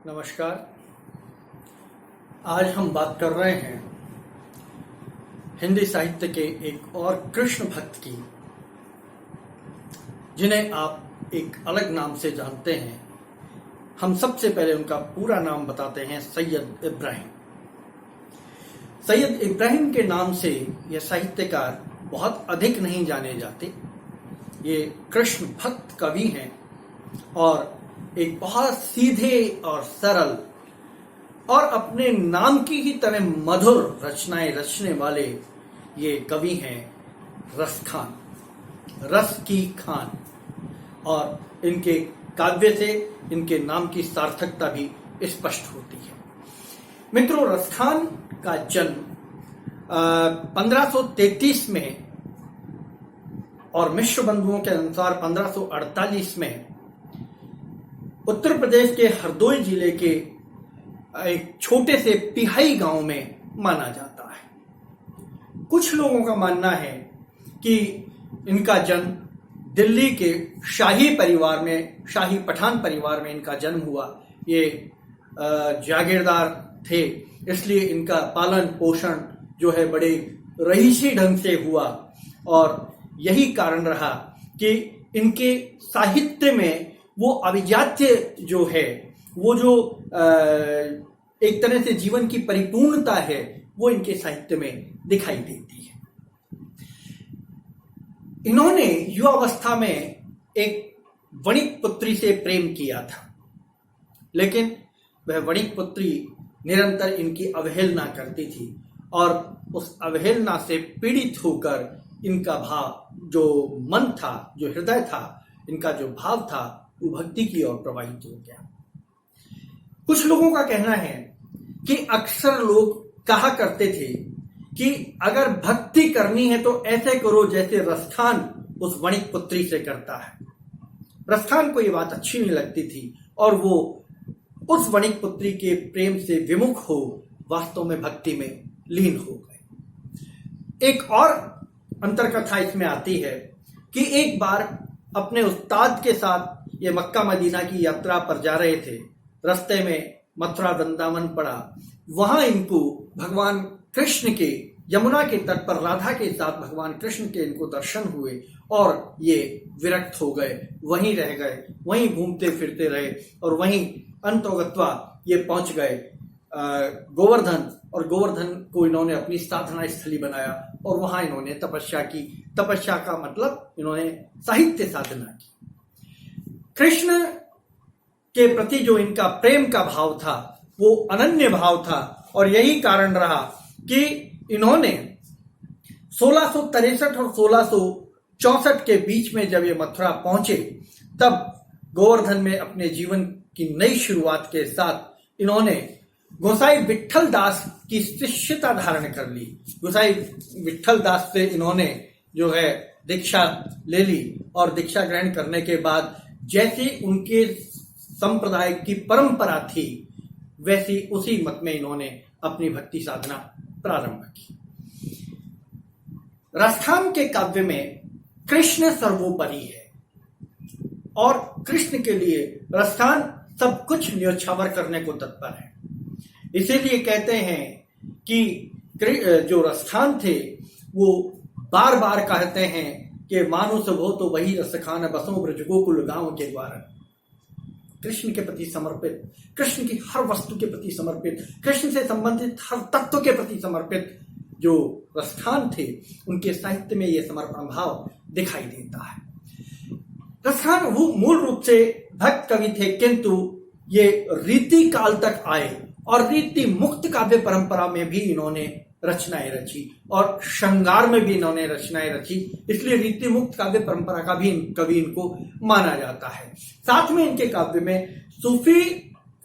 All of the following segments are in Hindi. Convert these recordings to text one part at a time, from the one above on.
नमस्कार। आज हम बात कर रहे हैं हिंदी साहित्य के एक और कृष्ण भक्त की, जिन्हें आप एक अलग नाम से जानते हैं। हम सबसे पहले उनका पूरा नाम बताते हैं, सैयद इब्राहिम। सैयद इब्राहिम के नाम से यह साहित्यकार बहुत अधिक नहीं जाने जाते। ये कृष्ण भक्त कवि हैं और एक बहुत सीधे और सरल और अपने नाम की ही तरह मधुर रचनाएं रचने वाले ये कवि हैं, रस खान, रस की खान। और इनके काव्य से इनके नाम की सार्थकता भी स्पष्ट होती है। मित्रों, रस खान का जन्म 1533 में और मिश्र बंधुओं के अनुसार 1548 में उत्तर प्रदेश के हरदोई जिले के एक छोटे से पिहाई गांव में माना जाता है। कुछ लोगों का मानना है कि इनका जन्म दिल्ली के शाही परिवार में, शाही पठान परिवार में इनका जन्म हुआ। ये जागीरदार थे, इसलिए इनका पालन पोषण जो है बड़े रईसी ढंग से हुआ। और यही कारण रहा कि इनके साहित्य में वो अभिजात्य जो है, वो जो एक तरह से जीवन की परिपूर्णता है, वो इनके साहित्य में दिखाई देती है। इन्होंने युवावस्था में एक वणिक पुत्री से प्रेम किया था, लेकिन वह वणिक पुत्री निरंतर इनकी अवहेलना करती थी और उस अवहेलना से पीड़ित होकर इनका भाव, जो मन था, जो हृदय था, इनका जो भाव था, वो भक्ति की ओर प्रवाहित हो गया। कुछ लोगों का कहना है कि अक्सर लोग कहा करते थे कि अगर भक्ति करनी है तो ऐसे करो जैसे रसखान उस वणिक पुत्री से करता है। रसखान को ये बात अच्छी नहीं लगती थी और वो उस वणिक पुत्री के प्रेम से विमुख हो वास्तव में भक्ति में लीन हो गए। एक और अंतरकथा इसमें आती है कि एक बार अपने उस्ताद के साथ ये मक्का मदीना की यात्रा पर जा रहे थे। रास्ते में मथुरा वृंदावन पड़ा। वहां इनको भगवान कृष्ण के, यमुना के तट पर राधा के साथ भगवान कृष्ण के इनको दर्शन हुए और ये विरक्त हो गए, वहीं रह गए, वहीं घूमते फिरते रहे और वहीं अंतोगत्वा ये पहुंच गए गोवर्धन। और गोवर्धन को इन्होंने अपनी साधना स्थली बनाया और वहां इन्होंने तपस्या की। तपस्या का मतलब इन्होंने साहित्य साधना की। कृष्ण के प्रति जो इनका प्रेम का भाव था वो अनन्य भाव था और यही कारण रहा कि इन्होंने 1663 और 1664 के बीच में जब ये मथुरा पहुंचे, तब गोवर्धन में अपने जीवन की नई शुरुआत के साथ इन्होंने गोसाई विट्ठल दास की शिष्यता धारण कर ली। गोसाई विट्ठल दास से इन्होंने जो है दीक्षा ले ली और दीक्षा ग्रहण करने के बाद जैसी उनके संप्रदाय की परंपरा थी, वैसी उसी मत में इन्होंने अपनी भक्ति साधना प्रारंभ की। रसखान के काव्य में कृष्ण सर्वोपरि है और कृष्ण के लिए रसखान सब कुछ न्योछावर करने को तत्पर है। इसीलिए कहते हैं कि जो रसखान थे वो बार बार कहते हैं कि मानुष हो तो वही रसखान, बसों ब्रज गोकुल गांव के द्वारा। कृष्ण के प्रति समर्पित, कृष्ण की हर वस्तु के प्रति समर्पित, कृष्ण से संबंधित हर तत्व के प्रति समर्पित जो रसखान थे, उनके साहित्य में यह समर्पण भाव दिखाई देता है। रसखान वो मूल रूप से भक्त कवि थे, किंतु ये रीति काल तक आए और रीति मुक्त काव्य परंपरा में भी इन्होंने रचनाएं रची और श्रृंगार में भी इन्होंने रचनाएं रची। इसलिए रीति मुक्त काव्य परंपरा का भी कवि इनको माना जाता है। साथ में इनके काव्य में सूफी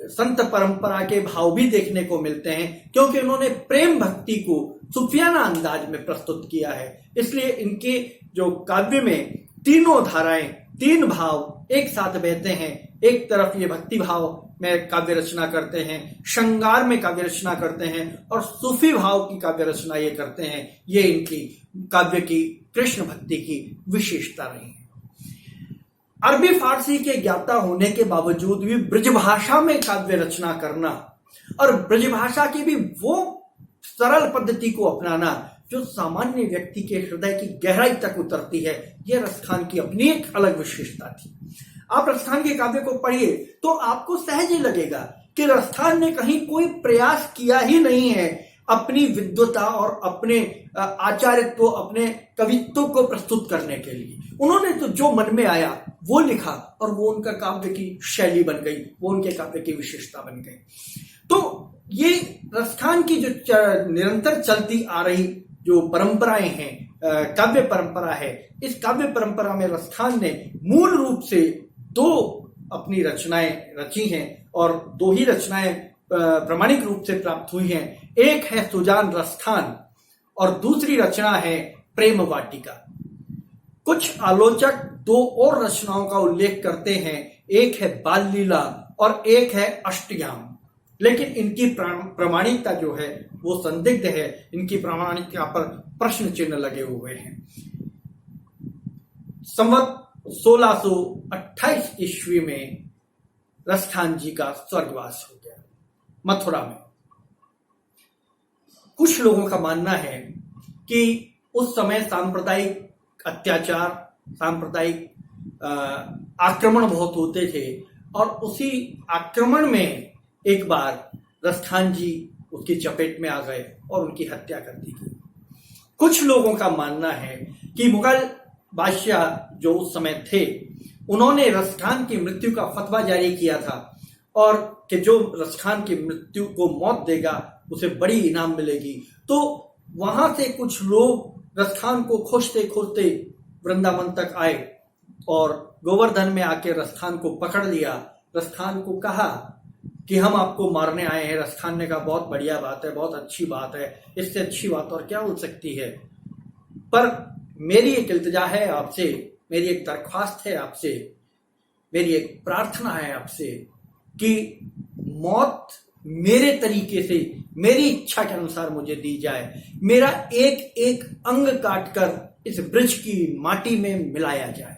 संत परंपरा के भाव भी देखने को मिलते हैं, क्योंकि उन्होंने प्रेम भक्ति को सूफियाना अंदाज में प्रस्तुत किया है। इसलिए इनके जो काव्य में तीनों धाराएं, तीन भाव एक साथ बहते हैं। एक तरफ ये भक्ति भाव में काव्य रचना करते हैं, श्रृंगार में काव्य रचना करते हैं और सूफी भाव की काव्य रचना ये करते हैं। ये इनकी काव्य की, कृष्ण भक्ति की विशेषता रही है। अरबी फारसी के ज्ञाता होने के बावजूद भी ब्रजभाषा में काव्य रचना करना और ब्रजभाषा की भी वो सरल पद्धति को अपनाना जो सामान्य व्यक्ति के हृदय की गहराई तक उतरती है, यह रसखान की अपनी एक अलग विशेषता थी। आप रसखान के काव्य को पढ़िए तो आपको सहज ही लगेगा कि रसखान ने कहीं कोई प्रयास किया ही नहीं है अपनी विद्वता और अपने आचार्यत्व, अपने कवित्व को प्रस्तुत करने के लिए। उन्होंने तो जो मन में आया वो लिखा और वो उनका काव्य की शैली बन गई, वो उनके काव्य की विशेषता बन गई। तो ये रसखान की जो निरंतर चलती आ रही जो परंपराएं हैं, काव्य परंपरा है, इस काव्य परंपरा में रसखान ने मूल रूप से दो अपनी रचनाएं रची हैं और दो ही रचनाएं प्रामाणिक रूप से प्राप्त हुई हैं। एक है सुजान रसखान और दूसरी रचना है प्रेम वाटिका। कुछ आलोचक दो और रचनाओं का उल्लेख करते हैं, एक है बाल लीला और एक है अष्टयाम, लेकिन इनकी प्रामाणिकता जो है वो संदिग्ध है, इनकी प्रामाणिकता पर प्रश्न चिन्ह लगे हुए हैं। संवत 1628 ईस्वी में रसखान जी का स्वर्गवास हो गया मथुरा में। कुछ लोगों का मानना है कि उस समय सांप्रदायिक अत्याचार, सांप्रदायिक आक्रमण बहुत होते थे और उसी आक्रमण में एक बार रसखान जी उसकी चपेट में आ गए और उनकी हत्या कर दी गई। कुछ लोगों का मानना है कि मुगल बादशाह जो उस समय थे, उन्होंने रसखान की मृत्यु का फतवा जारी किया था और कि जो रसखान की मृत्यु को मौत देगा उसे बड़ी इनाम मिलेगी। तो वहां से कुछ लोग रसखान को खोजते खोजते वृंदावन तक आए और गोवर्धन में आके रसखान को पकड़ लिया। रसखान को कहा कि हम आपको मारने आए हैं। रसखान ने कहा बहुत बढ़िया बात है, बहुत अच्छी बात है, इससे अच्छी बात और क्या हो सकती है, पर मेरी एक इल्तिजा है आपसे, मेरी एक दरख्वास्त है आपसे, मेरी एक प्रार्थना है आपसे कि मौत मेरे तरीके से, मेरी इच्छा के अनुसार मुझे दी जाए। मेरा एक एक अंग काटकर इस ब्रज की माटी में मिलाया जाए।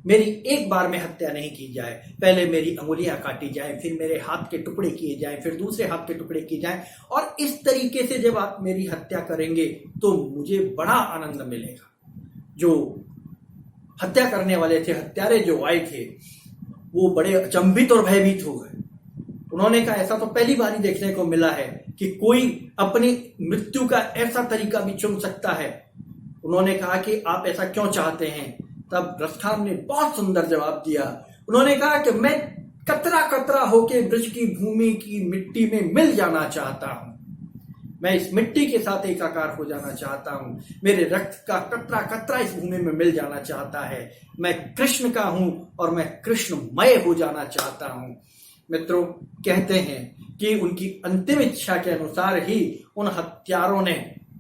मेरी एक बार में हत्या नहीं की जाए, पहले मेरी अंगुलियां काटी जाए, फिर मेरे हाथ के टुकड़े किए जाए, फिर दूसरे हाथ के टुकड़े किए जाए और इस तरीके से जब आप मेरी हत्या करेंगे तो मुझे बड़ा आनंद मिलेगा। जो हत्या करने वाले थे, हत्यारे जो आए थे, वो बड़े अचंभित और भयभीत हो गए। उन्होंने कहा ऐसा तो पहली बार ही देखने को मिला है कि कोई अपनी मृत्यु का ऐसा तरीका भी चुन सकता है। उन्होंने कहा कि आप ऐसा क्यों चाहते हैं? तब रसखान ने बहुत सुंदर जवाब दिया। उन्होंने कहा कि मैं कतरा कतरा होके ब्रज की भूमि की मिट्टी में मिल जाना चाहता हूं, मैं इस मिट्टी के साथ एकाकार हो जाना चाहता हूं, मेरे रक्त का कतरा कतरा इस भूमि में मिल जाना चाहता है। मैं कृष्ण का हूं और मैं कृष्णमय हो जाना चाहता हूं। मित्रों, कहते हैं कि उनकी अंतिम इच्छा के अनुसार ही उन हत्यारों ने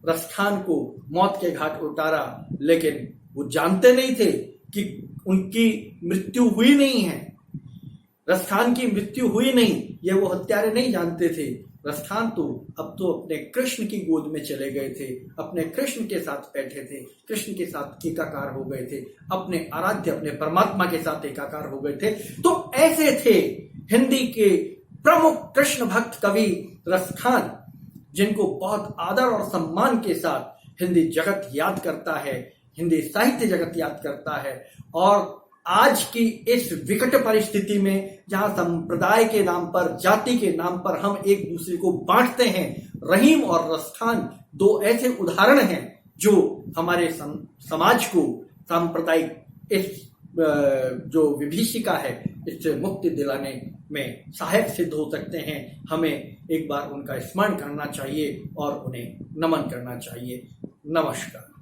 रसखान को मौत के घाट उतारा, लेकिन वो जानते नहीं थे कि उनकी मृत्यु हुई नहीं है, रसखान की मृत्यु हुई नहीं, ये वो हत्यारे नहीं जानते थे। रसखान तो अब तो अपने कृष्ण की गोद में चले गए थे, अपने कृष्ण के साथ बैठे थे, कृष्ण के साथ एकाकार हो गए थे, अपने आराध्य अपने परमात्मा के साथ एकाकार हो गए थे। तो ऐसे थे हिंदी के प्रमुख कृष्ण भक्त कवि रसखान, जिनको बहुत आदर और सम्मान के साथ हिंदी जगत याद करता है, हिंदी साहित्य जगत याद करता है। और आज की इस विकट परिस्थिति में जहां संप्रदाय के नाम पर, जाति के नाम पर हम एक दूसरे को बांटते हैं, रहीम और रसखान दो ऐसे उदाहरण हैं जो हमारे समाज को सांप्रदायिक इस जो विभीषिका है इससे मुक्ति दिलाने में सहायक सिद्ध हो सकते हैं। हमें एक बार उनका स्मरण करना चाहिए और उन्हें नमन करना चाहिए। नमस्कार।